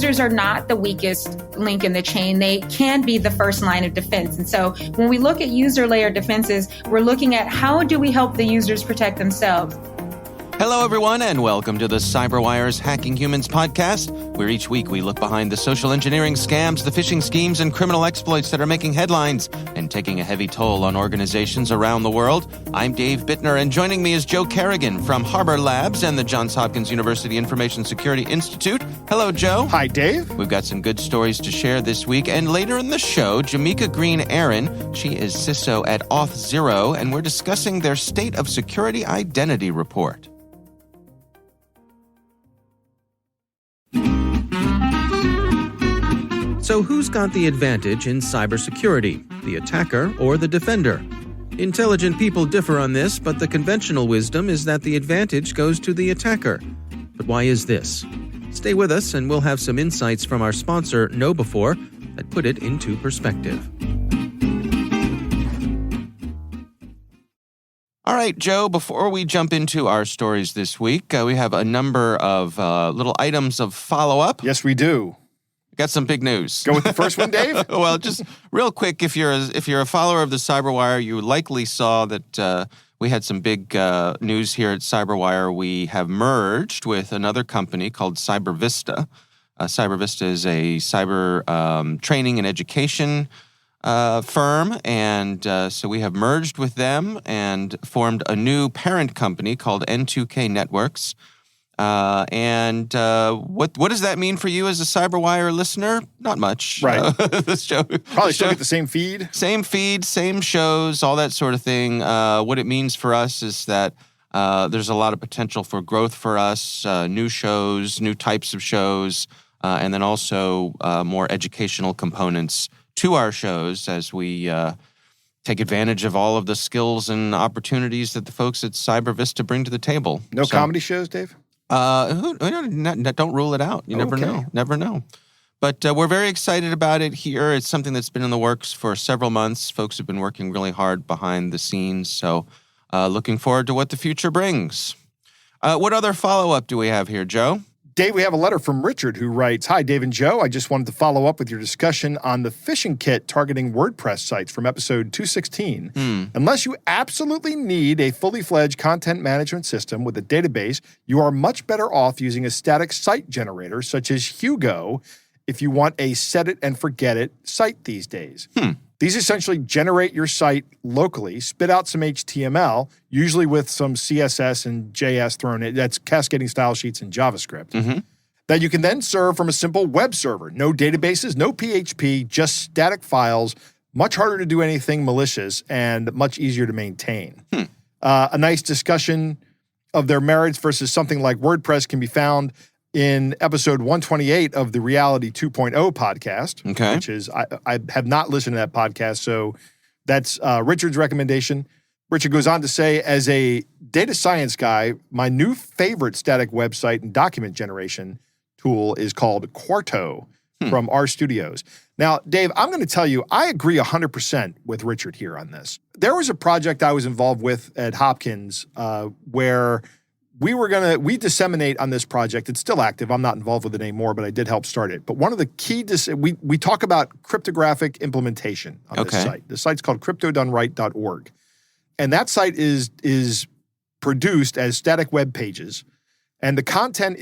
users are not the weakest link in the chain. They can be the first line of defense. And so when we look at user layer defenses, we're looking at how do we help the users protect themselves. Hello, everyone, and welcome to the CyberWire's Hacking Humans podcast, where each week we look behind the social engineering scams, the phishing schemes, and criminal exploits that are making headlines and taking a heavy toll on organizations around the world. I'm Dave Bittner, and joining me is Joe Kerrigan from Harbor Labs and the Johns Hopkins University Information Security Institute. Hello, Joe. Hi, Dave. We've got some good stories to share this week, and later in the show, Jamaica Green-Aaron, she is CISO at Auth0, and we're discussing their State of Security Identity report. So who's got the advantage in cybersecurity, the attacker or the defender? Intelligent people differ on this, but the conventional wisdom is that the advantage goes to the attacker. But why is this? Stay with us and we'll have some insights from our sponsor, KnowBe4, that put it into perspective. All right, Joe, before we jump into our stories this week, we have a number of little items of follow-up. Yes, we do. Got some big news. Go with the first one, Dave? Well, just real quick, if you're a follower of the CyberWire, you likely saw that we had some big news here at CyberWire. We have merged with another company called CyberVista. CyberVista is a cyber training and education firm, and so we have merged with them and formed a new parent company called N2K Networks. What does that mean for you as a CyberWire listener? Not much. Right. This show Probably still get the same feed. Same feed, same shows, all that sort of thing. What it means for us is that there's a lot of potential for growth for us, new shows, new types of shows, and then also more educational components to our shows as we take advantage of all of the skills and opportunities that the folks at CyberVista bring to the table. No comedy shows, Dave? Don't rule it out. You never know. Never know. But we're very excited about it here. It's something that's been in the works for several months. Folks have been working really hard behind the scenes. So looking forward to what the future brings. What other follow-up do we have here, Joe? Dave, we have a letter from Richard who writes, Hi, Dave and Joe. I just wanted to follow up with your discussion on the phishing kit targeting WordPress sites from episode 216. Unless you absolutely need a fully fledged content management system with a database, you are much better off using a static site generator such as Hugo if you want a set-it-and-forget-it site these days. These essentially generate your site locally, spit out some HTML, usually with some CSS and JS thrown in. That's cascading style sheets in JavaScript. That you can then serve from a simple web server. No databases, no PHP, just static files, much harder to do anything malicious and much easier to maintain. A nice discussion of their merits versus something like WordPress can be found in episode 128 of the Reality 2.0 podcast, which is, I have not listened to that podcast, so that's Richard's recommendation. Richard goes on to say, as a data science guy, my new favorite static website and document generation tool is called Quarto from RStudios. Now, Dave, I'm going to tell you, I agree 100% with Richard here on this. There was a project I was involved with at Hopkins where we disseminate on this project. It's still active. I'm not involved with it anymore, but I did help start it. But one of the key, we talk about cryptographic implementation on this site. The site's called cryptodoneright.org. And that site is produced as static web pages. And the content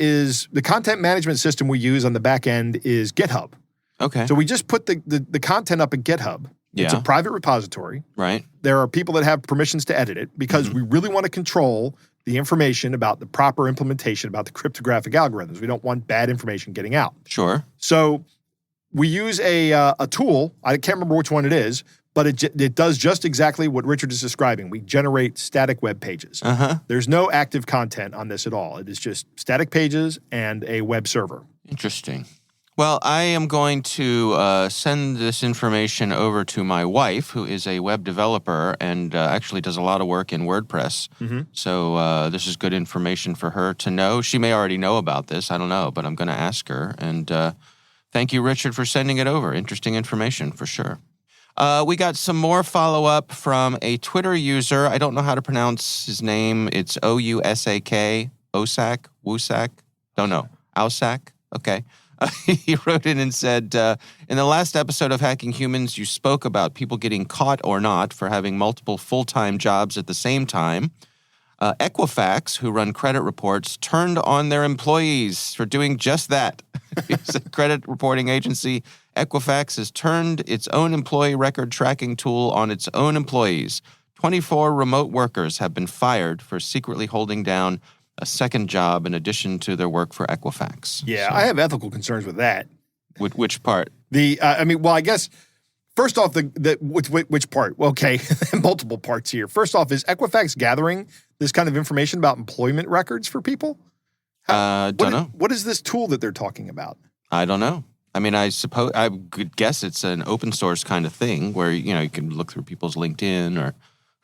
management system we use on the back end is GitHub. Okay. So we just put the content up at GitHub. It's a private repository. Right. There are people that have permissions to edit it because we really want to control the information about the proper implementation, about the cryptographic algorithms. We don't want bad information getting out. Sure. So we use a tool. I can't remember which one it is, but it does just exactly what Richard is describing. We generate static web pages. There's no active content on this at all. It is just static pages and a web server. Interesting. Well, I am going to send this information over to my wife, who is a web developer and actually does a lot of work in WordPress. So this is good information for her to know. She may already know about this. I don't know, but I'm going to ask her. And thank you, Richard, for sending it over. Interesting information for sure. We got some more follow-up from a Twitter user. I don't know how to pronounce his name. It's Ousak, Wusak, don't know. Ausak? Okay. He wrote in and said, in the last episode of Hacking Humans, you spoke about people getting caught or not for having multiple full-time jobs at the same time. Equifax, who run credit reports, turned on their employees for doing just that. It's a credit reporting agency. Equifax has turned its own employee record tracking tool on its own employees. 24 remote workers have been fired for secretly holding down a second job in addition to their work for Equifax. Yeah, So, I have ethical concerns with that. which part? I guess first off, which part? Well, okay, multiple parts here. First off, is Equifax gathering this kind of information about employment records for people? Don't know. What is this tool that they're talking about? I don't know. I mean, I could guess it's an open source kind of thing where, you can look through people's LinkedIn or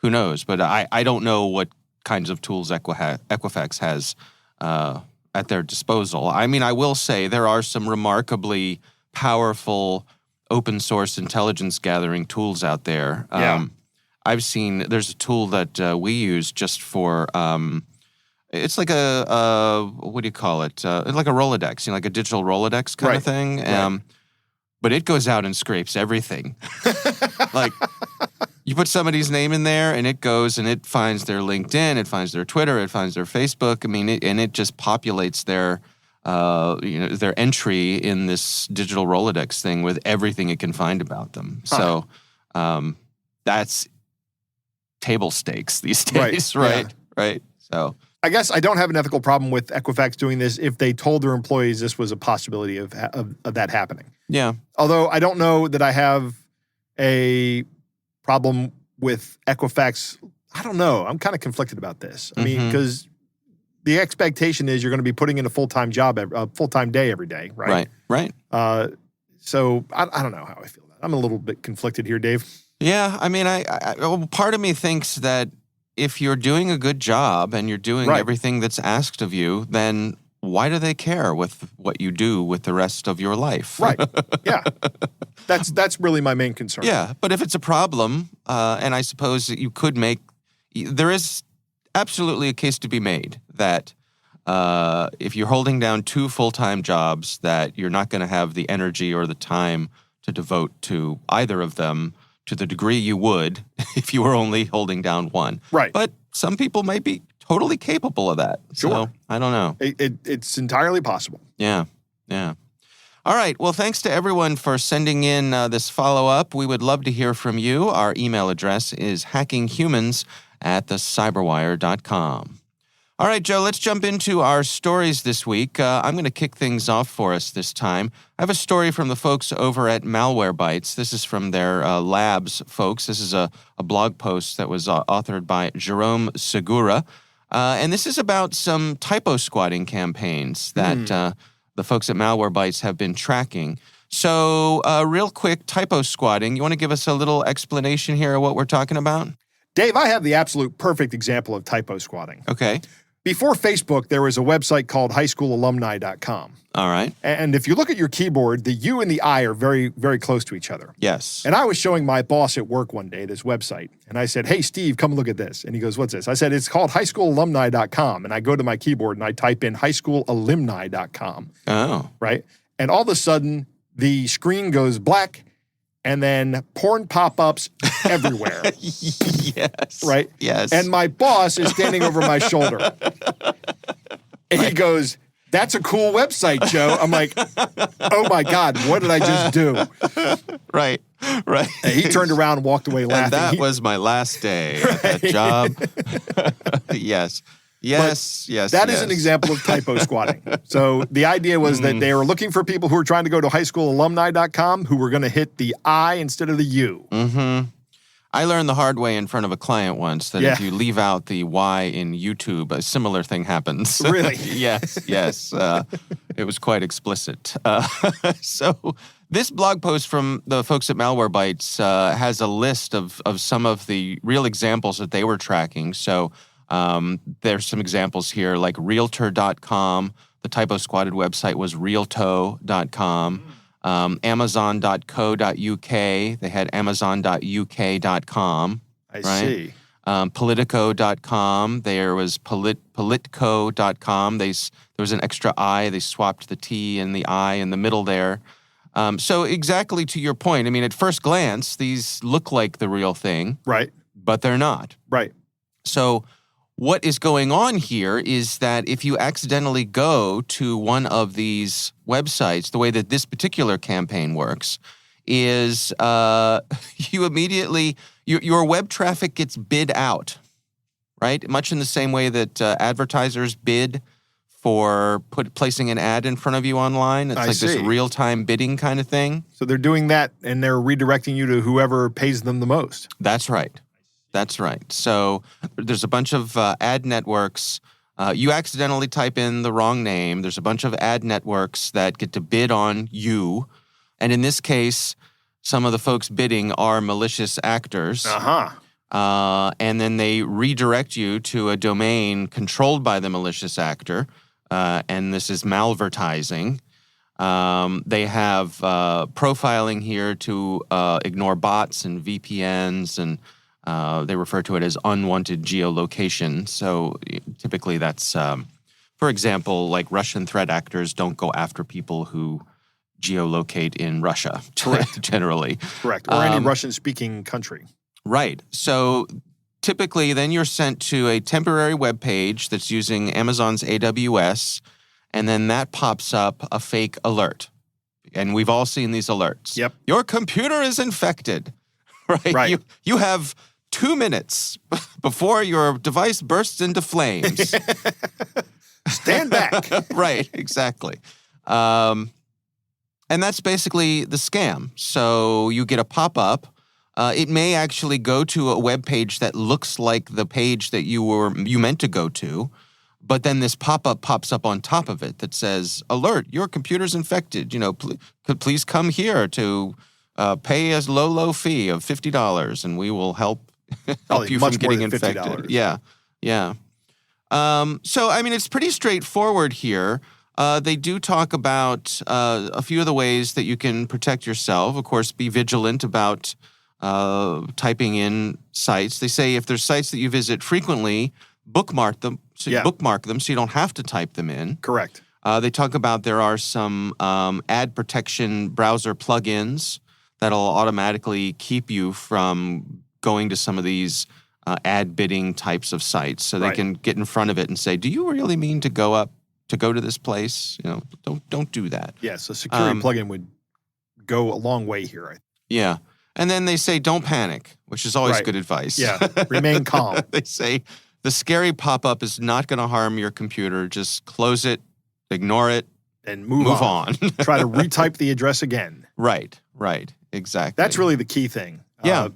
who knows. But I don't know what kinds of tools Equifax has at their disposal. I mean, I will say there are some remarkably powerful open source intelligence gathering tools out there. Yeah. I've seen there's a tool that we use just for it's like a what do you call it? Like a Rolodex, like a digital Rolodex kind of thing. Right. But it goes out and scrapes everything. Like you put somebody's name in there, and it goes and it finds their LinkedIn, it finds their Twitter, it finds their Facebook. I mean, it just populates their their entry in this digital Rolodex thing with everything it can find about them. Huh. So that's table stakes these days, right? Yeah. Right. So I guess I don't have an ethical problem with Equifax doing this if they told their employees this was a possibility of that happening. yeah, Although I don't know that I have a problem with Equifax. I don't know. I'm kind of conflicted about this. I mean, because the expectation is you're going to be putting in a full-time job, a full-time day every day, right? Right. So I don't know how I feel about it. I'm a little bit conflicted here, Dave. Yeah, I mean, part of me thinks that if you're doing a good job and you're doing everything that's asked of you, then why do they care with what you do with the rest of your life? Right. Yeah. That's really my main concern. Yeah, but if it's a problem, and I suppose that you could there is absolutely a case to be made that if you're holding down two full-time jobs, that you're not going to have the energy or the time to devote to either of them to the degree you would if you were only holding down one. Right. But some people might be totally capable of that. Sure. So, I don't know. It's entirely possible. Yeah. All right. Well, thanks to everyone for sending in this follow-up. We would love to hear from you. Our email address is hackinghumans@thecyberwire.com. All right, Joe, let's jump into our stories this week. I'm going to kick things off for us this time. I have a story from the folks over at Malwarebytes. This is from their labs folks. This is a blog post that was authored by Jerome Segura. And this is about some typosquatting campaigns that the folks at Malwarebytes have been tracking. So real quick, typosquatting. You want to give us a little explanation here of what we're talking about? Dave, I have the absolute perfect example of typosquatting. Okay. Before Facebook, there was a website called highschoolalumni.com. All right. And if you look at your keyboard, the U and the I are very, very close to each other. Yes. And I was showing my boss at work one day this website. And I said, hey, Steve, come look at this. And he goes, what's this? I said, it's called highschoolalumni.com. And I go to my keyboard and I type in highschoolalumni.com. Oh. Right? And all of a sudden, the screen goes black and then porn pop-ups everywhere. Yes. Right? Yes. And my boss is standing over my shoulder. And he goes, that's a cool website, Joe. I'm like, oh my God, what did I just do? Right. And he turned around and walked away laughing. And that was my last day at that job. Yes. That is an example of typosquatting. So the idea was that they were looking for people who were trying to go to highschoolalumni.com who were going to hit the I instead of the U. Mm-hmm. I learned the hard way in front of a client once that if you leave out the Y in YouTube, a similar thing happens. Really? Yes. It was quite explicit. So this blog post from the folks at Malwarebytes has a list of some of the real examples that they were tracking. So there's some examples here like Realtor.com. The typosquatted website was Realto.com. Amazon.co.uk. They had Amazon.uk.com. I see. Politico.com. There was Politco.com. There was an extra I. They swapped the T and the I in the middle there. So exactly to your point, I mean, at first glance, these look like the real thing. Right. But they're not. Right. So what is going on here is that if you accidentally go to one of these websites, the way that this particular campaign works is you immediately, your web traffic gets bid out, right? Much in the same way that advertisers bid for placing an ad in front of you online. It's like this real-time bidding kind of thing. So they're doing that, and they're redirecting you to whoever pays them the most. That's right. That's right. So there's a bunch of ad networks. You accidentally type in the wrong name. There's a bunch of ad networks that get to bid on you. And in this case, some of the folks bidding are malicious actors. And then they redirect you to a domain controlled by the malicious actor. And this is malvertising. They have profiling here to ignore bots and VPNs, and they refer to it as unwanted geolocation. So typically that's, for example, like Russian threat actors don't go after people who geolocate in Russia, generally. Correct. Or any Russian-speaking country. Right. So typically, then you're sent to a temporary web page that's using Amazon's AWS, and then that pops up a fake alert. And we've all seen these alerts. Yep. Your computer is infected. Right. You have 2 minutes before your device bursts into flames. Stand back. Right. Exactly. And that's basically the scam. So you get a pop-up. It may actually go to a web page that looks like the page that you meant to go to, but then this pop-up pops up on top of it that says, "Alert! Your computer's infected. Please come here to pay a low fee of $50, and we will help you from getting infected." $50. Yeah. So I mean, it's pretty straightforward here. They do talk about a few of the ways that you can protect yourself. Of course, be vigilant about typing in sites. They say if there's sites that you visit frequently, bookmark them so you don't have to type them in. Correct. They talk about there are some ad protection browser plugins that'll automatically keep you from going to some of these ad bidding types of sites. So they can get in front of it and say, "Do you really mean to go to this place? Don't do that." Yes, a security plugin would go a long way here. Yeah. And then they say, don't panic, which is always good advice. Yeah, remain calm. They say, the scary pop-up is not going to harm your computer. Just close it, ignore it, and move on. Try to retype the address again. Right, exactly. That's really the key thing. Yeah.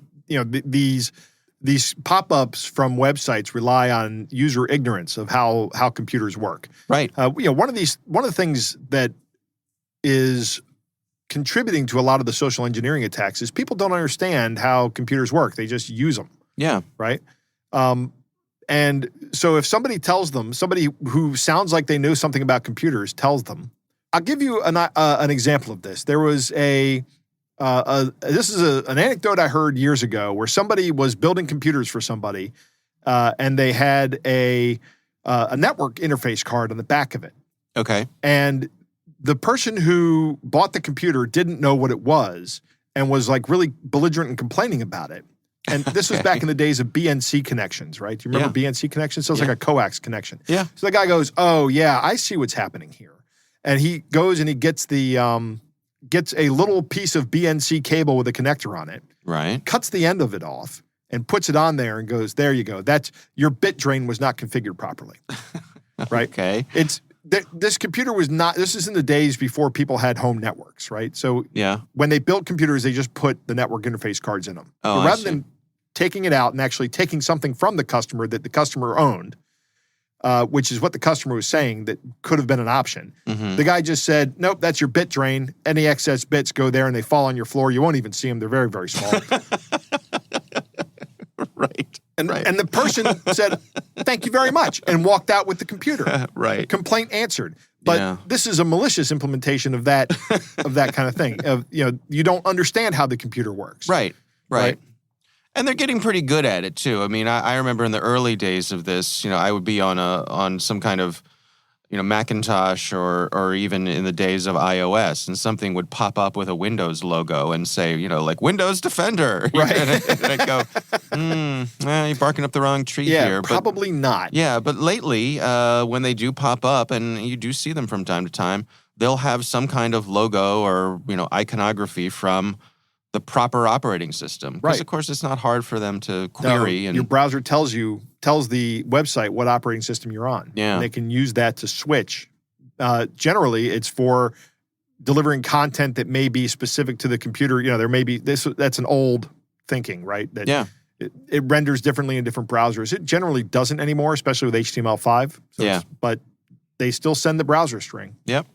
These pop-ups from websites rely on user ignorance of how computers work. Right. One of the things that is contributing to a lot of the social engineering attacks is people don't understand how computers work. They just use them. Yeah. Right? And so if somebody tells them, somebody who sounds like they know something about computers tells them, I'll give you an example of this. There was this is an anecdote I heard years ago where somebody was building computers for somebody, and they had a network interface card on the back of it. Okay. And the person who bought the computer didn't know what it was and was like really belligerent and complaining about it. And this was back in the days of BNC connections, right? Do you remember BNC connections? So it's like a coax connection. Yeah. So the guy goes, "Oh yeah, I see what's happening here." And he goes and he gets gets a little piece of BNC cable with a connector on it. Right. Cuts the end of it off and puts it on there and goes, "There you go. That's your bit drain was not configured properly." Right? Okay. This computer was not, this is in the days before people had home networks, right? So when they built computers, they just put the network interface cards in them. Oh, but rather than taking it out and actually taking something from the customer that the customer owned, which is what the customer was saying that could have been an option, the guy just said, "Nope, that's your bit drain. Any excess bits go there and they fall on your floor. You won't even see them. They're very, very small." Right. And the person said, "Thank you very much," and walked out with the computer. Right. Complaint answered. But this is a malicious implementation of that kind of thing. You don't understand how the computer works. Right. And they're getting pretty good at it too. I mean, I remember in the early days of this, I would be on some kind of, Macintosh or even in the days of iOS, and something would pop up with a Windows logo and say, like Windows Defender. Right. and I'd go, you're barking up the wrong tree here. Probably not. Yeah, but lately, when they do pop up, and you do see them from time to time, they'll have some kind of logo or, iconography from the proper operating system. Because, Right. of course, it's not hard for them to query. Your browser tells the website what operating system you're on. Yeah. And they can use that to switch. Generally, it's for delivering content that may be specific to the computer. There may be that's an old thinking, right? That Yeah. It renders differently in different browsers. It generally doesn't anymore, especially with HTML5. But they still send the browser string. Yep.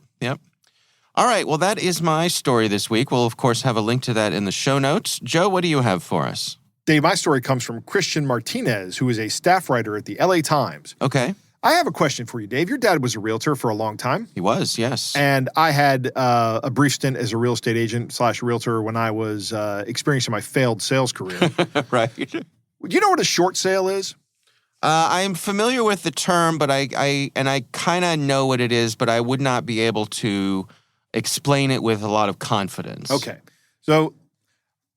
All right, well, that is my story this week. We'll, of course, have a link to that in the show notes. Joe, what do you have for us? Dave, my story comes from Christian Martinez, who is a staff writer at the LA Times. Okay. I have a question for you, Dave. Your dad was a realtor for a long time. He was, yes. And I had a brief stint as a real estate agent / realtor when I was experiencing my failed sales career. Right. Do you know what a short sale is? I'm familiar with the term, but I kind of know what it is, but I would not be able to explain it with a lot of confidence. Okay. So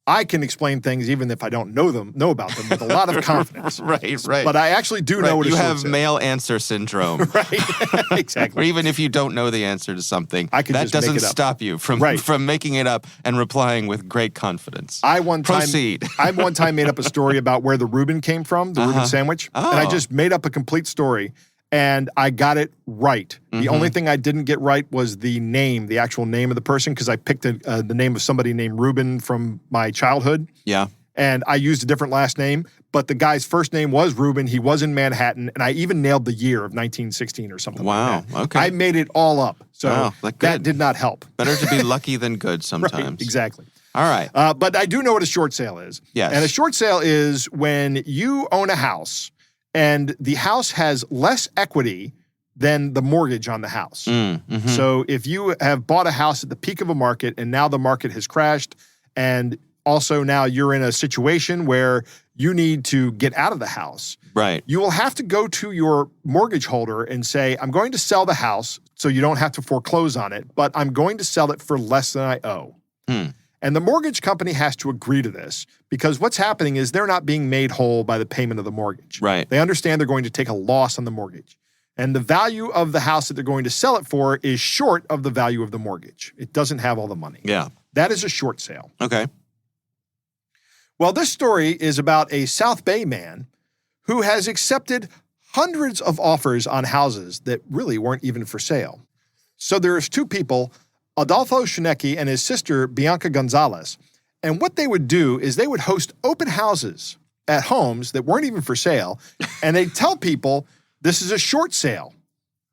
I can explain things even if I don't know about them with a lot of confidence. Right. But I actually do know what a you short have sale male answer syndrome. is. Right. Or Exactly. even if you don't know the answer to something, I can that just make doesn't it up. stop you from making it up and replying with great confidence. Proceed. I one time made up a story about where the Reuben came from, the Reuben sandwich. Oh. And I just made up a complete story. And I got it right. The only thing I didn't get right was the actual name of the person, because I picked the name of somebody named Reuben from my childhood. Yeah. And I used a different last name, but the guy's first name was Reuben. He was in Manhattan, and I even nailed the year of 1916 or something like that. Wow, okay. I made it all up. So that did not help. Better to be lucky than good sometimes. Right, exactly. All right. But I do know what a short sale is. Yes. And a short sale is when you own a house and the house has less equity than the mortgage on the house. So if you have bought a house at the peak of a market and now the market has crashed, and also now you're in a situation where you need to get out of the house, right? You will have to go to your mortgage holder and say, I'm going to sell the house so you don't have to foreclose on it, but I'm going to sell it for less than I owe. And the mortgage company has to agree to this, because what's happening is they're not being made whole by the payment of the mortgage. Right. They understand they're going to take a loss on the mortgage. And the value of the house that they're going to sell it for is short of the value of the mortgage. It doesn't have all the money. Yeah. That is a short sale. Okay. Well, this story is about a South Bay man who has accepted hundreds of offers on houses that really weren't even for sale. So there's two people, Adolfo Shinecki and his sister, Bianca Gonzalez. And what they would do is they would host open houses at homes that weren't even for sale. And they'd tell people, this is a short sale,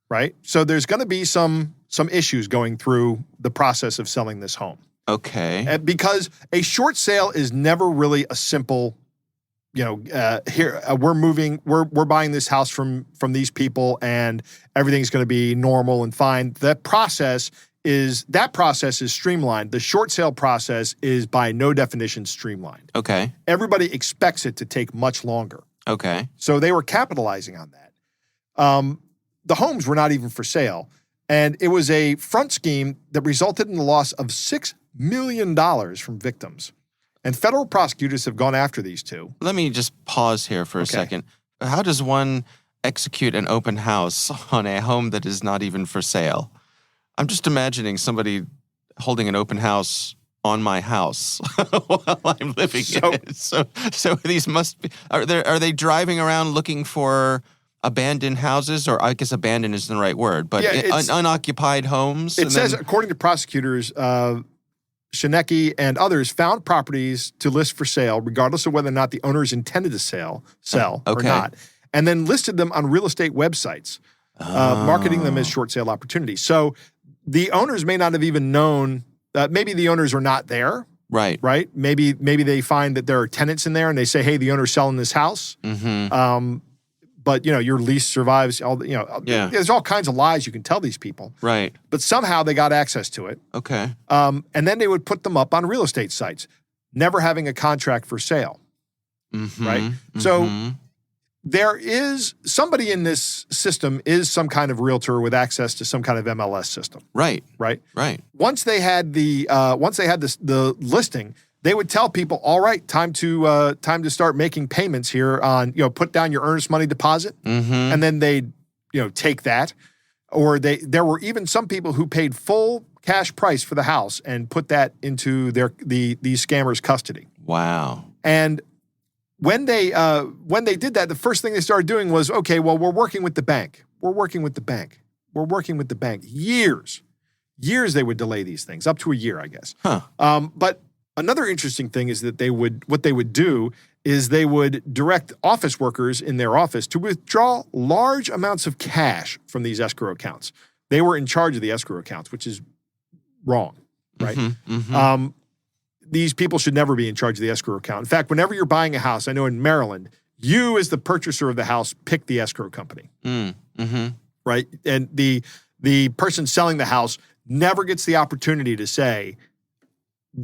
right? So there's going to be some issues going through the process of selling this home. Okay. Because a short sale is never really a simple, we're buying this house from these people and everything's going to be normal and fine. That process is streamlined. The short sale process is by no definition streamlined. Okay. Everybody expects it to take much longer. Okay. So they were capitalizing on that. The homes were not even for sale. And it was a front scheme that resulted in the loss of $6 million from victims. And federal prosecutors have gone after these two. Let me just pause here for a second. How does one execute an open house on a home that is not even for sale? I'm just imagining somebody holding an open house on my house while I'm living in it. So these must be, are they driving around looking for abandoned houses, or I guess abandoned isn't the right word, but unoccupied homes? It says, according to prosecutors, Shinecki and others found properties to list for sale, regardless of whether or not the owners intended to sell or not, and then listed them on real estate websites, marketing them as short sale opportunities. So the owners may not have even known. Maybe the owners are not there. Right. Maybe they find that there are tenants in there and they say, hey, the owner's selling this house. But, your lease survives. There's all kinds of lies you can tell these people. Right. But somehow they got access to it. Okay. And then they would put them up on real estate sites, never having a contract for sale. right? So there is somebody in this system is some kind of realtor with access to some kind of MLS system. Right. Right. Once they had the listing, they would tell people, all right, time to start making payments here on, put down your earnest money deposit. And then they'd, take that. Or there were even some people who paid full cash price for the house and put that into these scammers' custody. Wow. And when they did that, the first thing they started doing was, okay, well, we're working with the bank. Years they would delay these things, up to a year, I guess. But another interesting thing is that they would direct office workers in their office to withdraw large amounts of cash from these escrow accounts. They were in charge of the escrow accounts, which is wrong, right? These people should never be in charge of the escrow account. In fact, whenever you're buying a house, I know in Maryland, you as the purchaser of the house pick the escrow company, right? And the person selling the house never gets the opportunity to say,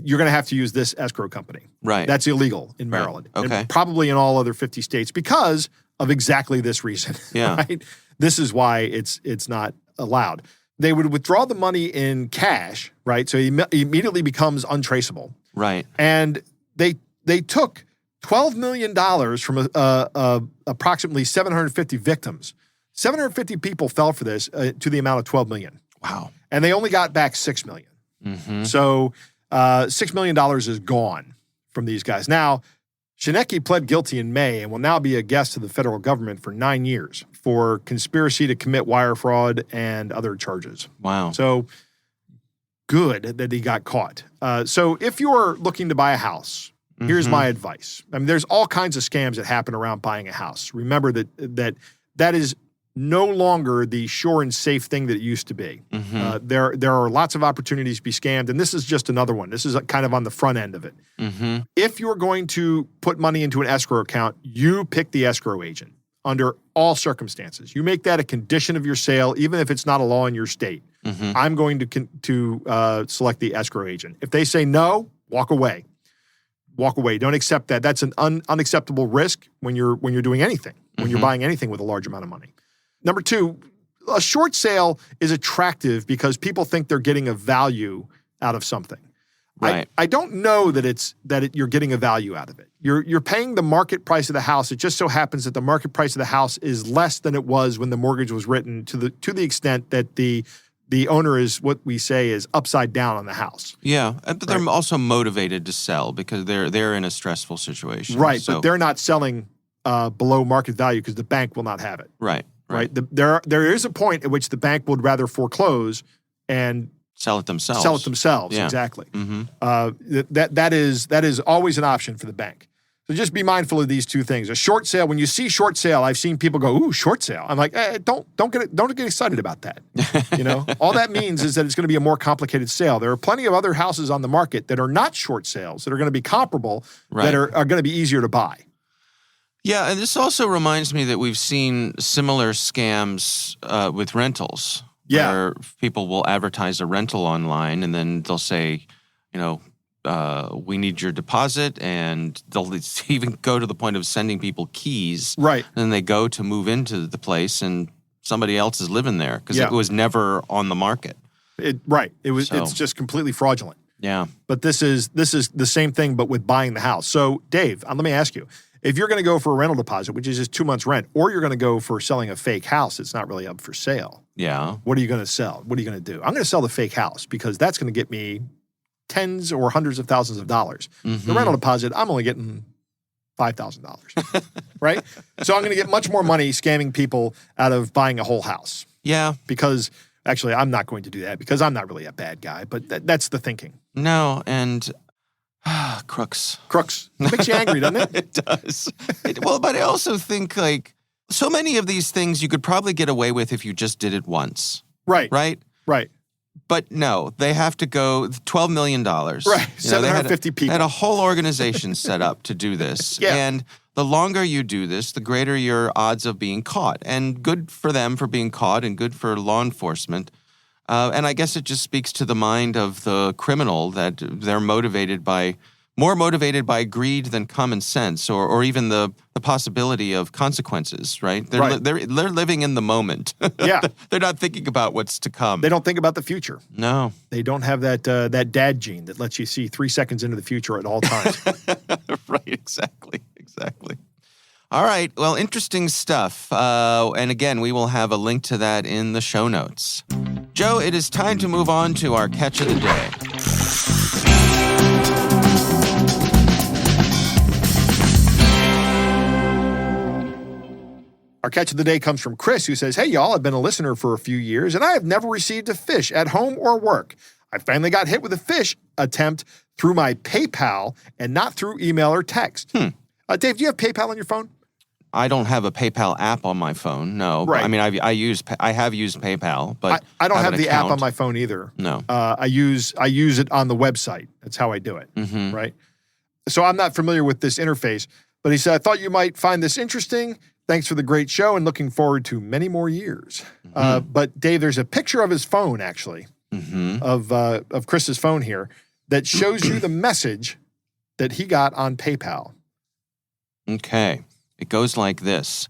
you're going to have to use this escrow company. Right. That's illegal in Maryland. Right. Okay. And probably in all other 50 states because of exactly this reason. Yeah. Right? This is why it's not allowed. They would withdraw the money in cash, right? So he immediately becomes untraceable. Right. And they took $12 million from approximately 750 victims. 750 people fell for this to the amount of $12 million. Wow. And they only got back $6 million. So $6 million is gone from these guys. Now, Shinecki pled guilty in May and will now be a guest of the federal government for 9 years for conspiracy to commit wire fraud and other charges. Wow. So good that he got caught. So if you're looking to buy a house, here's my advice. I mean, there's all kinds of scams that happen around buying a house. Remember that is no longer the sure and safe thing that it used to be. There are lots of opportunities to be scammed, and this is just another one. This is kind of on the front end of it. If you're going to put money into an escrow account, you pick the escrow agent under all circumstances. You make that a condition of your sale, even if it's not a law in your state. I'm going to select the escrow agent. If they say no, walk away. Walk away. Don't accept that. That's an unacceptable risk when you're doing anything, when you're buying anything with a large amount of money. Number two, a short sale is attractive because people think they're getting a value out of something. Right. I don't know that you're getting a value out of it. You're paying the market price of the house. It just so happens that the market price of the house is less than it was when the mortgage was written, to the extent that the owner is what we say is upside down on the house. Yeah, but they're also motivated to sell because they're in a stressful situation. Right, so. But they're not selling below market value because the bank will not have it. Right. There is a point at which the bank would rather foreclose and sell it themselves. Yeah. Exactly. That is always an option for the bank. So just be mindful of these two things. A short sale. When you see short sale, I've seen people go, "Ooh, short sale." I'm like, don't get excited about that. All that means is that it's going to be a more complicated sale. There are plenty of other houses on the market that are not short sales that are going to be comparable, that are going to be easier to buy. Yeah, and this also reminds me that we've seen similar scams with rentals. Yeah. Where people will advertise a rental online and then they'll say, we need your deposit, and they'll even go to the point of sending people keys. Right. And then they go to move into the place and somebody else is living there because it was never on the market. It's just completely fraudulent. Yeah. But this is the same thing, but with buying the house. So, Dave, let me ask you. If you're going to go for a rental deposit, which is just 2 months rent, or you're going to go for selling a fake house that's not really up for sale. Yeah. What are you going to sell? What are you going to do? I'm going to sell the fake house because that's going to get me tens or hundreds of thousands of dollars. The rental deposit, I'm only getting $5,000, right? So I'm going to get much more money scamming people out of buying a whole house. Yeah. Because actually, I'm not going to do that because I'm not really a bad guy, but that's the thinking. No, and... Crooks. It makes you angry, doesn't it? It does. But I also think, so many of these things you could probably get away with if you just did it once. Right. But no, they have to go $12 million. Right. 750 people. They had a whole organization set up to do this. Yeah. And the longer you do this, the greater your odds of being caught. And good for them for being caught and good for law enforcement. And I guess it just speaks to the mind of the criminal that they're motivated by more motivated by greed than common sense or even the possibility of consequences, right? They're living in the moment. Yeah. They're not thinking about what's to come. They don't think about the future. No. They don't have that dad gene that lets you see 3 seconds into the future at all times. Right, exactly. All right, well, interesting stuff. And again, we will have a link to that in the show notes. Joe, it is time to move on to our catch of the day. Our catch of the day comes from Chris, who says, "Hey, y'all, I've been a listener for a few years, and I have never received a fish at home or work. I finally got hit with a fish attempt through my PayPal and not through email or text." Dave, do you have PayPal on your phone? I don't have a PayPal app on my phone, no. Right. I mean, I have used PayPal, but I don't have an the app account. on my phone either. No. I use it on the website. That's how I do it, right? So I'm not familiar with this interface, but he said, "I thought you might find this interesting. Thanks for the great show and looking forward to many more years." But Dave, there's a picture of his phone, actually, of Chris's phone here that shows you the message that he got on PayPal. Okay. It goes like this.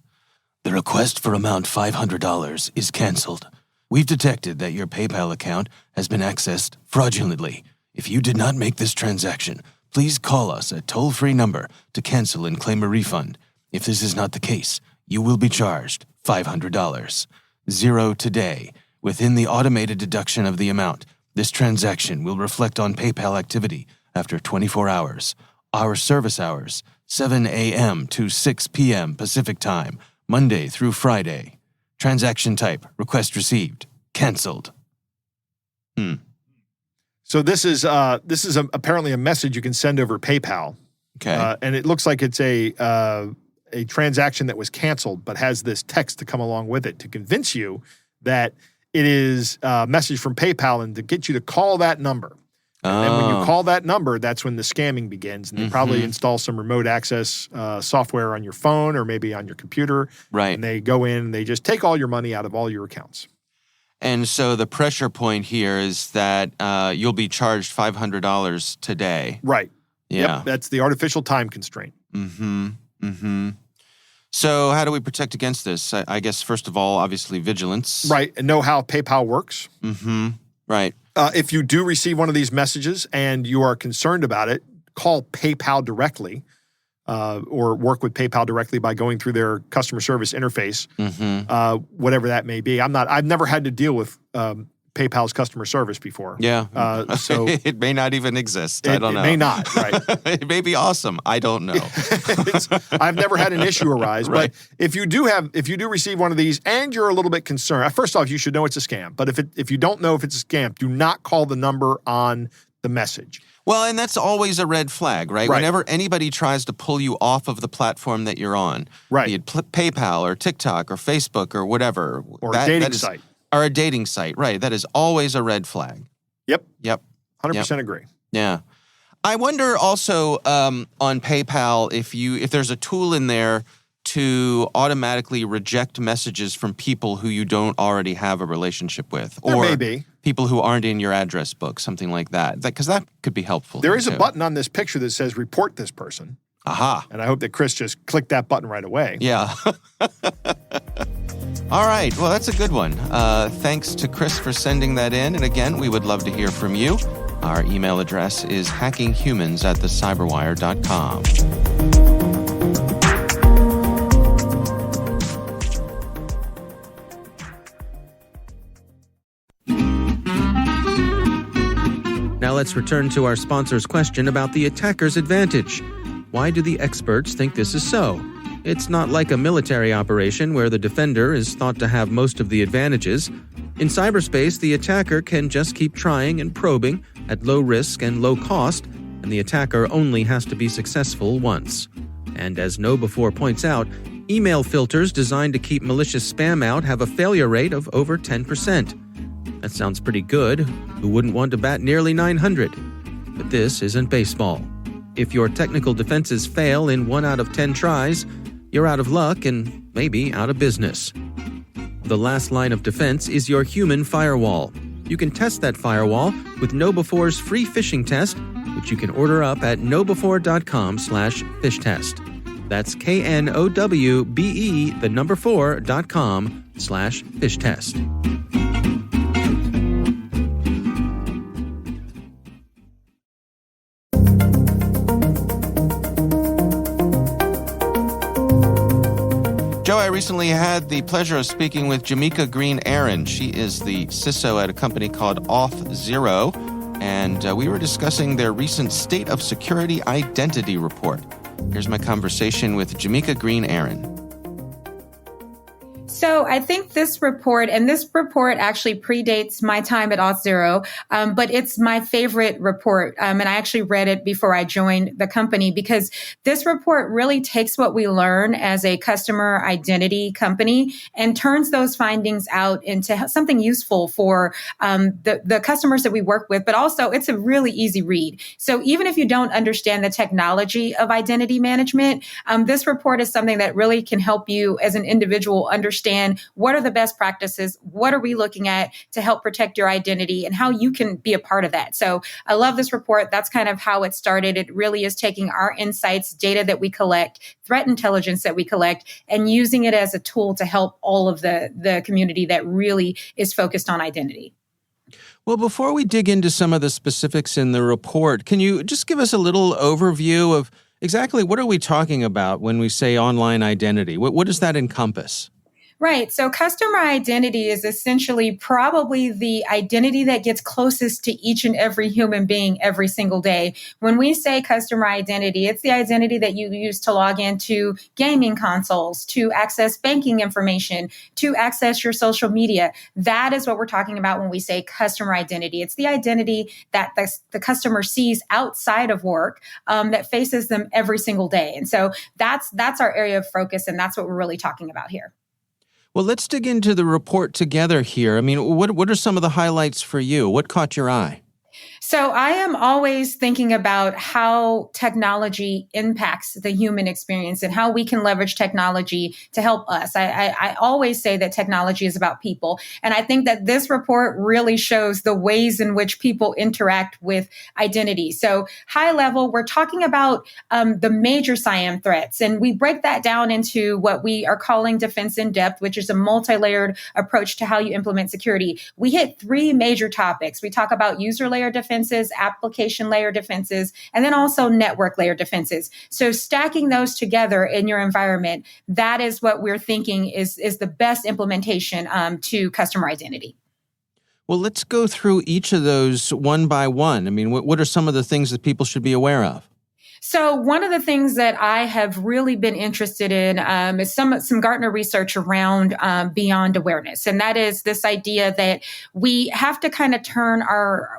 The request for amount $500 is canceled. We've detected that your PayPal account has been accessed fraudulently. If you did not make this transaction, please call us at toll-free number to cancel and claim a refund. If this is not the case, you will be charged $500. Zero today. Within the automated deduction of the amount, this transaction will reflect on PayPal activity after 24 hours. Our service hours, 7 a.m. to 6 p.m. Pacific Time, Monday through Friday. Transaction type, request received, canceled. So this is apparently a message you can send over PayPal. Okay. And it looks like it's a transaction that was canceled, but has this text to come along with it to convince you that it is a message from PayPal and to get you to call that number. And then when you call that number, that's when the scamming begins. And they probably install some remote access software on your phone or maybe on your computer. Right. And they go in and they just take all your money out of all your accounts. And so the pressure point here is that you'll be charged $500 today. Right. Yeah. Yep, that's the artificial time constraint. So how do we protect against this? I guess, first of all, obviously vigilance. Right. And know how PayPal works. Right. If you do receive one of these messages and you are concerned about it, call PayPal directly or work with PayPal directly by going through their customer service interface, whatever that may be. I've never had to deal with PayPal's customer service before. Yeah. So it may not even exist. I don't know. It may not, right? It may be awesome. I don't know. I've never had an issue arise. Right. But if you do receive one of these and you're a little bit concerned, first off, you should know it's a scam. But if you don't know if it's a scam, do not call the number on the message. Well, and that's always a red flag, right? Whenever anybody tries to pull you off of the platform that you're on, be it PayPal or TikTok or Facebook or whatever. Or a dating site. Or a dating site, right. That is always a red flag. Yep. 100% agree. Yeah. I wonder also on PayPal if there's a tool in there to automatically reject messages from people who you don't already have a relationship with. There or may be. People who aren't in your address book, something like that. Because that could be helpful. There is a button on this picture that says report this person. Aha. And I hope that Chris just clicked that button right away. Yeah. All right. Well, that's a good one. Thanks to Chris for sending that in. And again, we would love to hear from you. Our email address is hackinghumans@thecyberwire.com. Now let's return to our sponsor's question about the attacker's advantage. Why do the experts think this is so? It's not like a military operation where the defender is thought to have most of the advantages. In cyberspace, the attacker can just keep trying and probing at low risk and low cost, and the attacker only has to be successful once. And as KnowBe4 points out, email filters designed to keep malicious spam out have a failure rate of over 10%. That sounds pretty good. Who wouldn't want to bat nearly 900? But this isn't baseball. If your technical defenses fail in 1 out of 10 tries, you're out of luck and maybe out of business. The last line of defense is your human firewall. You can test that firewall with KnowBe4's free phishing test which you can order up at knowbefore.com/fishtest. That's knowbe4.com/fishtest. Joe, I recently had the pleasure of speaking with Jamika Green-Aaron. She is the CISO at a company called Auth0, and we were discussing their recent State of Security Identity report. Here's my conversation with Jamika Green-Aaron. So I think this report actually predates my time at Auth0, but it's my favorite report. And I actually read it before I joined the company because this report really takes what we learn as a customer identity company and turns those findings out into something useful for the customers that we work with. But also, it's a really easy read. So even if you don't understand the technology of identity management, this report is something that really can help you as an individual understand what are the best practices, what are we looking at to help protect your identity, and how you can be a part of that. So I love this report. That's kind of how it started. It really is taking our insights, data that we collect, threat intelligence that we collect, and using it as a tool to help all of the community that really is focused on identity. Well, before we dig into some of the specifics in the report, can you just give us a little overview of exactly what are we talking about when we say online identity? What does that encompass? Right. So customer identity is essentially probably the identity that gets closest to each and every human being every single day. When we say customer identity, it's the identity that you use to log into gaming consoles, to access banking information, to access your social media. That is what we're talking about when we say customer identity. It's the identity that the customer sees outside of work that faces them every single day. And so that's our area of focus, and that's what we're really talking about here. Well, let's dig into the report together here. I mean, what are some of the highlights for you? What caught your eye? So I am always thinking about how technology impacts the human experience and how we can leverage technology to help us. I always say that technology is about people. And I think that this report really shows the ways in which people interact with identity. So high level, we're talking about the major CIAM threats. And we break that down into what we are calling defense in depth, which is a multi-layered approach to how you implement security. We hit three major topics. We talk about user layer defenses, application layer defenses, and then also network layer defenses. So stacking those together in your environment, that is what we're thinking is the best implementation to customer identity. Well, let's go through each of those one by one. I mean, what are some of the things that people should be aware of? So one of the things that I have really been interested in is some Gartner research around beyond awareness. And that is this idea that we have to kind of turn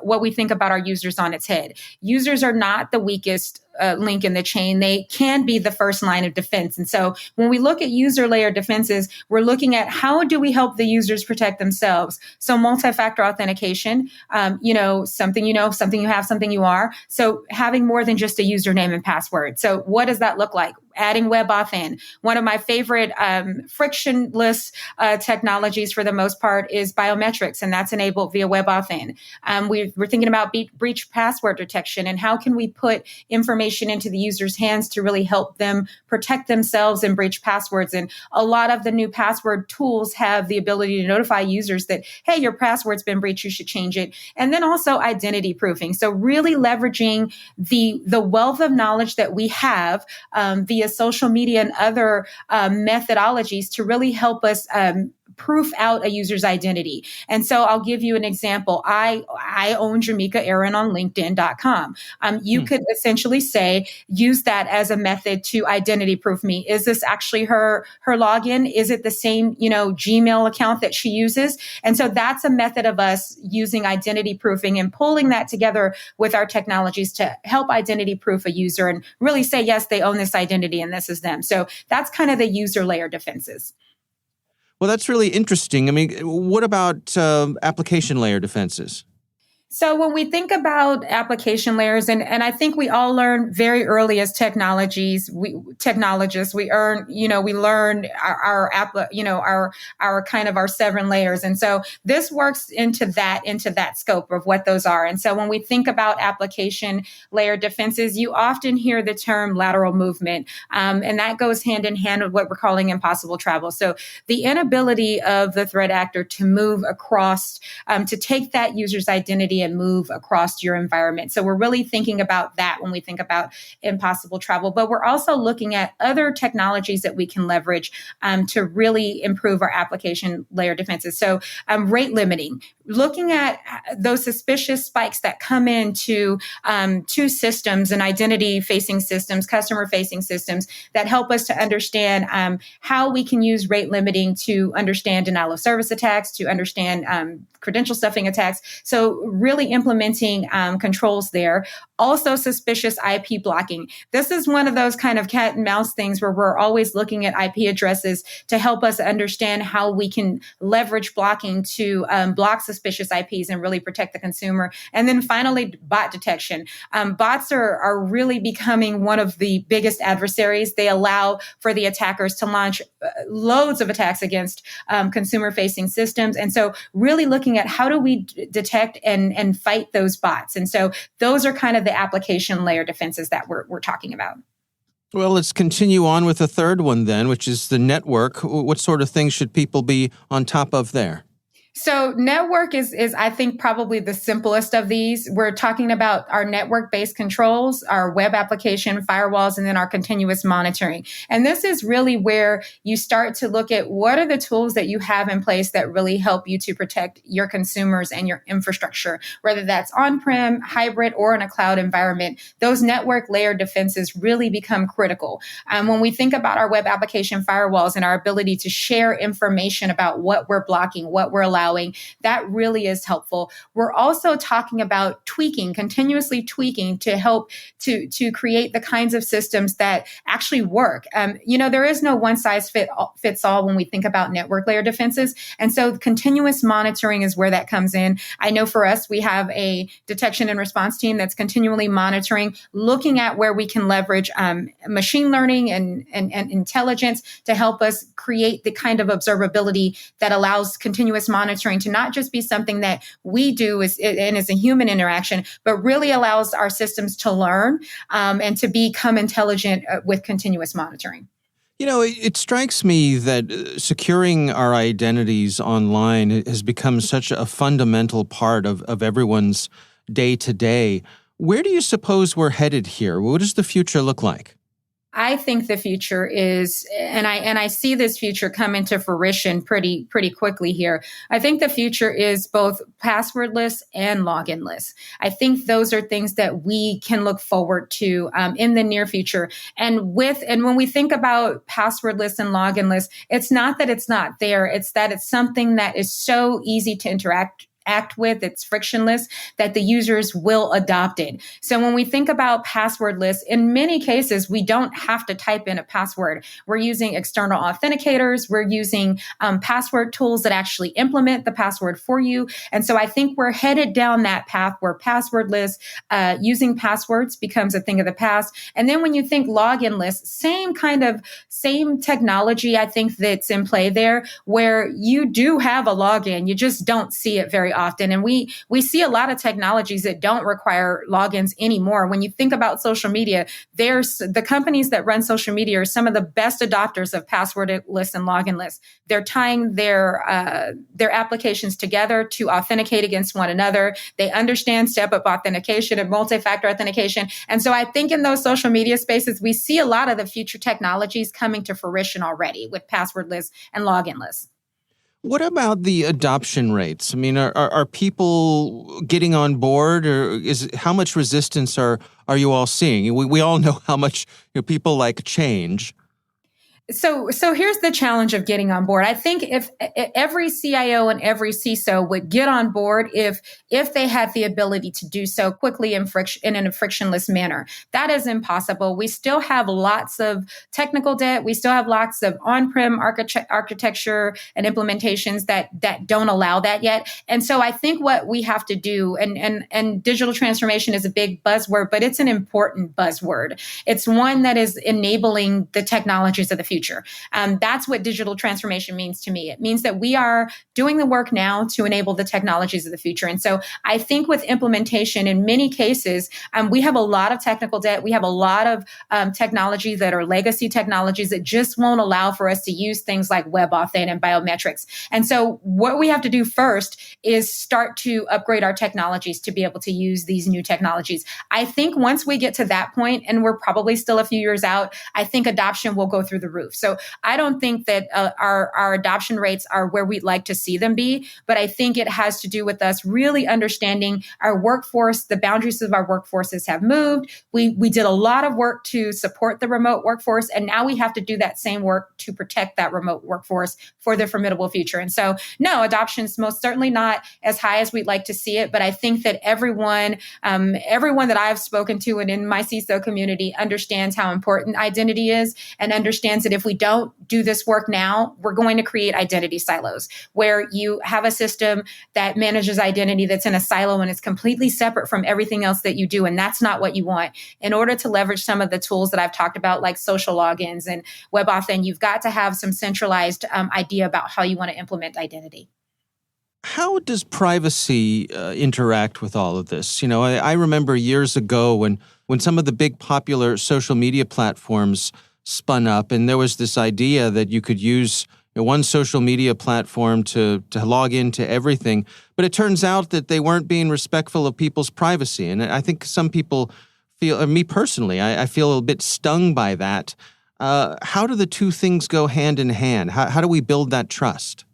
what we think about our users on its head. Users are not the weakest link in the chain. They can be the first line of defense. And so when we look at user layer defenses, we're looking at how do we help the users protect themselves? So multi-factor authentication, something you have, something you are. So having more than just a username and password. So what does that look like? Adding WebAuth in. One of my favorite frictionless technologies for the most part is biometrics, and that's enabled via WebAuth in. We're thinking about breach password detection and how can we put information into the user's hands to really help them protect themselves and breach passwords. And a lot of the new password tools have the ability to notify users that, hey, your password's been breached, you should change it. And then also identity proofing. So really leveraging the wealth of knowledge that we have via social media and other methodologies to really help us proof out a user's identity. And so I'll give you an example. I own Jamika Aaron on LinkedIn.com. You could essentially say, use that as a method to identity proof me. Is this actually her login? Is it the same, Gmail account that she uses? And so that's a method of us using identity proofing and pulling that together with our technologies to help identity proof a user and really say, yes, they own this identity and this is them. So that's kind of the user layer defenses. Well, that's really interesting. I mean, what about application layer defenses? So when we think about application layers, and I think we all learn very early as technologists, we learn our kind of our 7 layers. And so this works into that scope of what those are. And so when we think about application layer defenses, you often hear the term lateral movement. And that goes hand in hand with what we're calling impossible travel. So the inability of the threat actor to move across, to take that user's identity and move across your environment. So we're really thinking about that when we think about impossible travel, but we're also looking at other technologies that we can leverage to really improve our application layer defenses. So rate limiting, looking at those suspicious spikes that come into systems and identity facing systems, customer facing systems that help us to understand how we can use rate limiting to understand denial of service attacks, to understand credential stuffing attacks. So really implementing controls there. Also suspicious IP blocking. This is one of those kind of cat and mouse things where we're always looking at IP addresses to help us understand how we can leverage blocking to block suspicious IPs and really protect the consumer. And then finally, bot detection. Bots are really becoming one of the biggest adversaries. They allow for the attackers to launch loads of attacks against consumer-facing systems. And so really looking at how do we detect and fight those bots. And so those are kind of the application layer defenses that we're talking about. Well, let's continue on with the third one then, which is the network. What sort of things should people be on top of there? So network is I think probably the simplest of these. We're talking about our network-based controls, our web application firewalls, and then our continuous monitoring. And this is really where you start to look at what are the tools that you have in place that really help you to protect your consumers and your infrastructure, whether that's on-prem, hybrid, or in a cloud environment. Those network layer defenses really become critical. When we think about our web application firewalls and our ability to share information about what we're blocking, what we're allowing, that really is helpful. We're also talking about continuously tweaking to help to create the kinds of systems that actually work. There is no one size fits all when we think about network layer defenses. And so continuous monitoring is where that comes in. I know for us, we have a detection and response team that's continually monitoring, looking at where we can leverage machine learning and intelligence to help us create the kind of observability that allows continuous monitoring to not just be something that we do as a human interaction, but really allows our systems to learn and to become intelligent with continuous monitoring. It strikes me that securing our identities online has become such a fundamental part of everyone's day-to-day. Where do you suppose we're headed here? What does the future look like? I think the future is, and I see this future come into fruition pretty quickly here. I think the future is both passwordless and loginless. I think those are things that we can look forward to in the near future. And when we think about passwordless and loginless, it's not that it's not there. It's that it's something that is so easy to interact with, it's frictionless, that the users will adopt it. So when we think about passwordless, in many cases, we don't have to type in a password. We're using external authenticators. We're using password tools that actually implement the password for you. And so I think we're headed down that path where passwordless, using passwords becomes a thing of the past. And then when you think loginless, same technology, I think that's in play there, where you do have a login, you just don't see it very often. And we see a lot of technologies that don't require logins anymore. When you think about social media, there's the companies that run social media are some of the best adopters of passwordless and loginless. They're tying their applications together to authenticate against one another. They understand step-up authentication and multi-factor authentication. And so I think in those social media spaces, we see a lot of the future technologies coming to fruition already with passwordless and loginless. What about the adoption rates? I mean, are people getting on board, or how much resistance are you all seeing? We all know how much people like change. So here's the challenge of getting on board. I think if every CIO and every CISO would get on board, if they had the ability to do so quickly and in a frictionless manner, that is impossible. We still have lots of technical debt. We still have lots of on-prem architecture and implementations that don't allow that yet. And so I think what we have to do, and digital transformation is a big buzzword, but it's an important buzzword. It's one that is enabling the technologies of the future. That's what digital transformation means to me. It means that we are doing the work now to enable the technologies of the future. And so I think with implementation, in many cases, we have a lot of technical debt. We have a lot of technology that are legacy technologies that just won't allow for us to use things like WebAuthn and biometrics. And so what we have to do first is start to upgrade our technologies to be able to use these new technologies. I think once we get to that point, and we're probably still a few years out, I think adoption will go through the roof. So I don't think that our adoption rates are where we'd like to see them be, but I think it has to do with us really understanding our workforce. The boundaries of our workforces have moved. We did a lot of work to support the remote workforce, and now we have to do that same work to protect that remote workforce for the formidable future. And so, no, adoption is most certainly not as high as we'd like to see it, but I think that everyone that I've spoken to and in my CISO community understands how important identity is, and understands that if we don't do this work now, we're going to create identity silos where you have a system that manages identity that's in a silo and it's completely separate from everything else that you do. And that's not what you want. In order to leverage some of the tools that I've talked about, like social logins and WebAuthn, you've got to have some centralized idea about how you want to implement identity. How does privacy interact with all of this? You know, I remember years ago when some of the big popular social media platforms spun up, and there was this idea that you could use one social media platform to log into everything. But it turns out that they weren't being respectful of people's privacy. And I think some people feel, me personally, I feel a bit stung by that. How do the two things go hand in hand? How do we build that trust?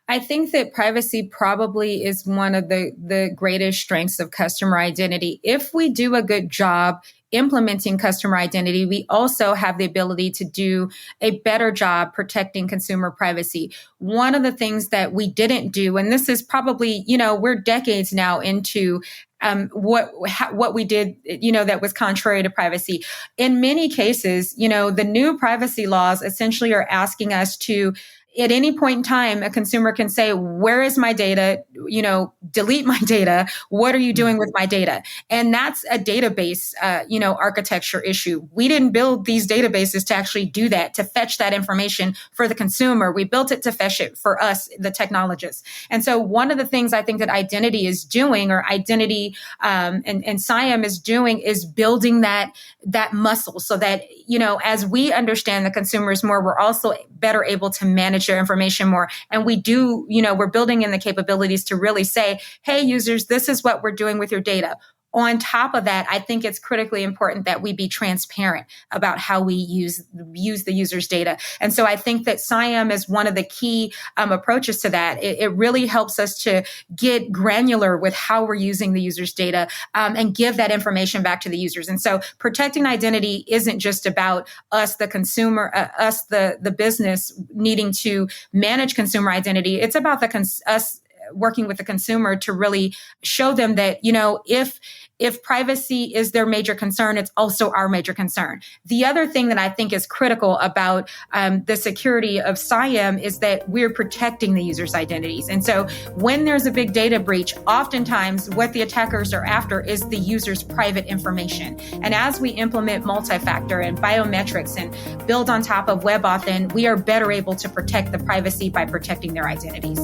I think that privacy probably is one of the greatest strengths of customer identity. If we do a good job implementing customer identity, we also have the ability to do a better job protecting consumer privacy. One of the things that we didn't do, and this is probably, we're decades now into what we did, that was contrary to privacy. In many cases, the new privacy laws essentially are asking us to, at any point in time, a consumer can say, where is my data? Delete my data. What are you doing with my data? And that's a database, architecture issue. We didn't build these databases to actually do that, to fetch that information for the consumer. We built it to fetch it for us, the technologists. And so one of the things I think that identity is doing, or identity and CIAM is doing, is building that muscle so that, as we understand the consumers more, we're also better able to manage their information more. And we do, we're building in the capabilities to really say, hey, users, this is what we're doing with your data. On top of that, I think it's critically important that we be transparent about how we use the user's data. And so I think that CIAM is one of the key approaches to that. It really helps us to get granular with how we're using the user's data and give that information back to the users. And so protecting identity isn't just about us, the consumer, us, the business, needing to manage consumer identity. It's about us working with the consumer to really show them that, if privacy is their major concern, it's also our major concern. The other thing that I think is critical about the security of CIAM is that we're protecting the user's identities. And so when there's a big data breach, oftentimes what the attackers are after is the user's private information. And as we implement multi-factor and biometrics and build on top of WebAuthn, we are better able to protect the privacy by protecting their identities.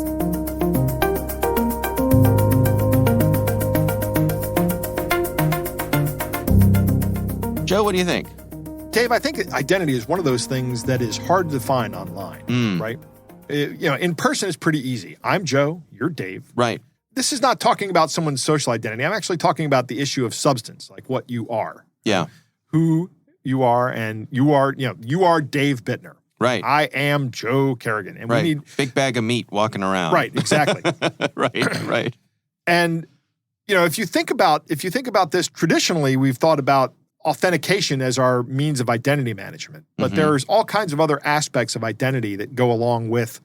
Joe, what do you think? Dave, I think identity is one of those things that is hard to find online, right? In person it's pretty easy. I'm Joe, you're Dave. Right. This is not talking about someone's social identity. I'm actually talking about the issue of substance, like what you are. Yeah. Who you are, and you are Dave Bittner. Right. I am Joe Kerrigan. And right. we need big bag of meat walking around. Right, exactly. Right. And if you think about this, traditionally we've thought about authentication as our means of identity management, but there's all kinds of other aspects of identity that go along with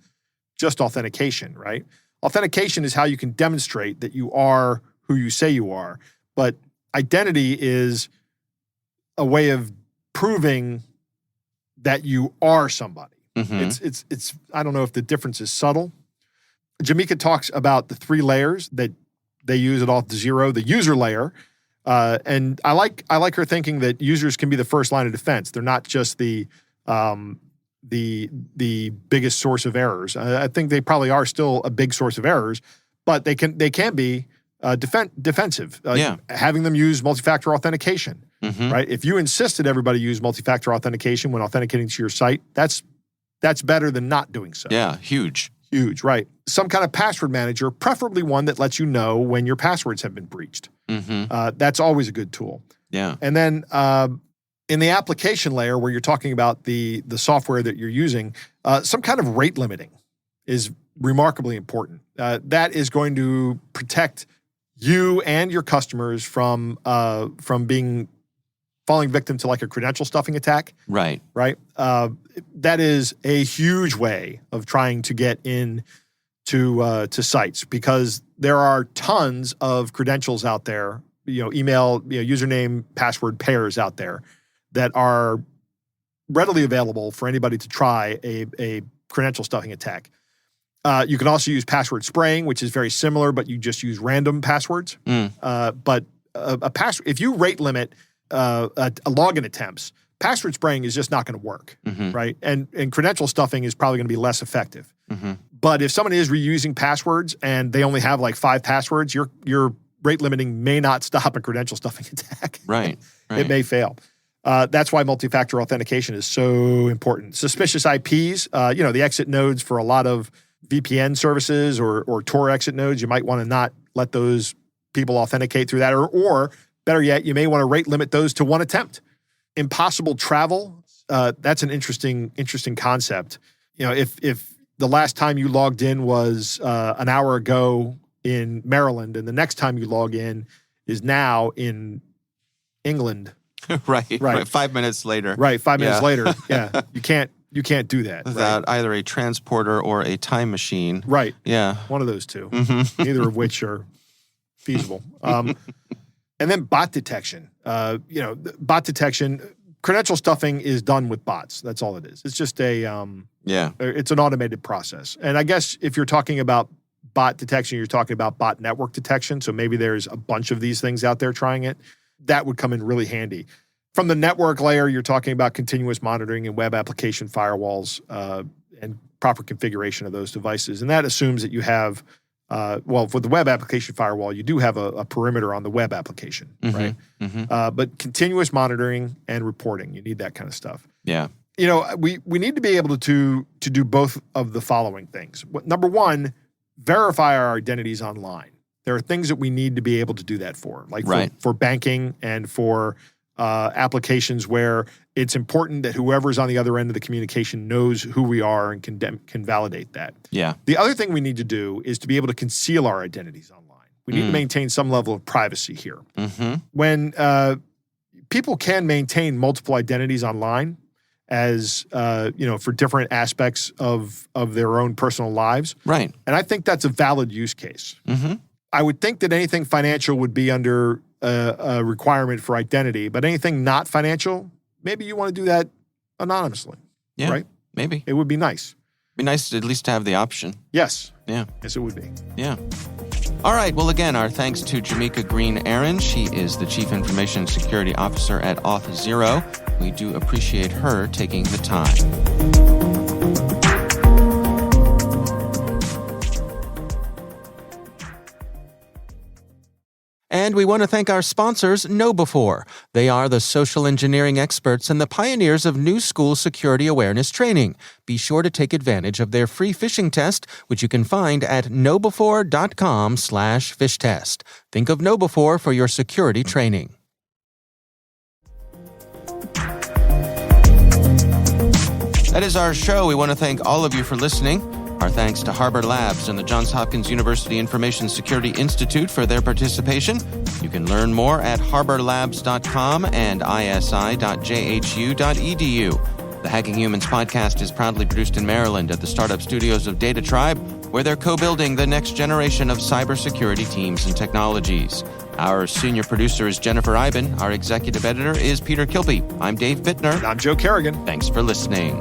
just authentication, right? Authentication is how you can demonstrate that you are who you say you are, but identity is a way of proving that you are somebody. It's I don't know if the difference is subtle. Jamika talks about the 3 layers that they use at Auth0, the user layer. And I like her thinking that users can be the first line of defense. They're not just the biggest source of errors. I think they probably are still a big source of errors, but they can be defensive. Having them use multi-factor authentication, right? If you insisted everybody use multi-factor authentication when authenticating to your site, that's better than not doing so. Yeah, huge. Huge, right. Some kind of password manager, preferably one that lets you know when your passwords have been breached. That's always a good tool. Yeah. And then in the application layer where you're talking about the software that you're using, some kind of rate limiting is remarkably important. That is going to protect you and your customers from falling victim to like a credential stuffing attack. Right. Right. That is a huge way of trying to get in to sites, because there are tons of credentials out there, email, username, password pairs out there that are readily available for anybody to try a credential stuffing attack. You can also use password spraying, which is very similar, but you just use random passwords. But if you rate limit a login attempts, password spraying is just not going to work, right? And credential stuffing is probably going to be less effective. But if someone is reusing passwords and they only have like 5 passwords, your rate limiting may not stop a credential stuffing attack. Right. It may fail. That's why multi-factor authentication is so important. Suspicious IPs, the exit nodes for a lot of VPN services or Tor exit nodes, you might want to not let those people authenticate through that, or better yet, you may want to rate limit those to 1 attempt. Impossible travel, that's an interesting concept. If the last time you logged in was an hour ago in Maryland, and the next time you log in is now in England. Right. 5 minutes later. Right. 5 minutes later. Yeah. You can't do that. Without either a transporter or a time machine. Right. Yeah. One of those two. Neither of which are feasible. And then bot detection. Bot detection, credential stuffing is done with bots. That's all it is. It's just it's an automated process. And I guess if you're talking about bot detection, you're talking about bot network detection. So maybe there's a bunch of these things out there trying it. That would come in really handy. From the network layer, you're talking about continuous monitoring and web application firewalls and proper configuration of those devices. And that assumes that you have, for the web application firewall, you do have a perimeter on the web application, right? But continuous monitoring and reporting, you need that kind of stuff. Yeah. We need to be able to do both of the following things. Number one, verify our identities online. There are things that we need to be able to do that for, like for banking and for applications where it's important that whoever's on the other end of the communication knows who we are and can validate that. Yeah. The other thing we need to do is to be able to conceal our identities online. We need to maintain some level of privacy here. When people can maintain multiple identities online as, for different aspects of their own personal lives. Right. And I think that's a valid use case. I would think that anything financial would be under a requirement for identity, but anything not financial, maybe you want to do that anonymously. Yeah, right? Maybe. It would be nice. Be nice at least to have the option. Yes. Yeah. Yes, it would be. Yeah. All right. Well, again, our thanks to Jamika Green-Aaron. She is the Chief Information Security Officer at Auth0. We do appreciate her taking the time. And we want to thank our sponsors, KnowBe4. They are the social engineering experts and the pioneers of new school security awareness training. Be sure to take advantage of their free phishing test, which you can find at knowbe4.com/fishtest. Think of KnowBe4 for your security training. That is our show. We want to thank all of you for listening. Our thanks to Harbor Labs and the Johns Hopkins University Information Security Institute for their participation. You can learn more at harborlabs.com and isi.jhu.edu. The Hacking Humans podcast is proudly produced in Maryland at the startup studios of Data Tribe, where they're co-building the next generation of cybersecurity teams and technologies. Our senior producer is Jennifer Iben. Our executive editor is Peter Kilby. I'm Dave Bittner. And I'm Joe Kerrigan. Thanks for listening.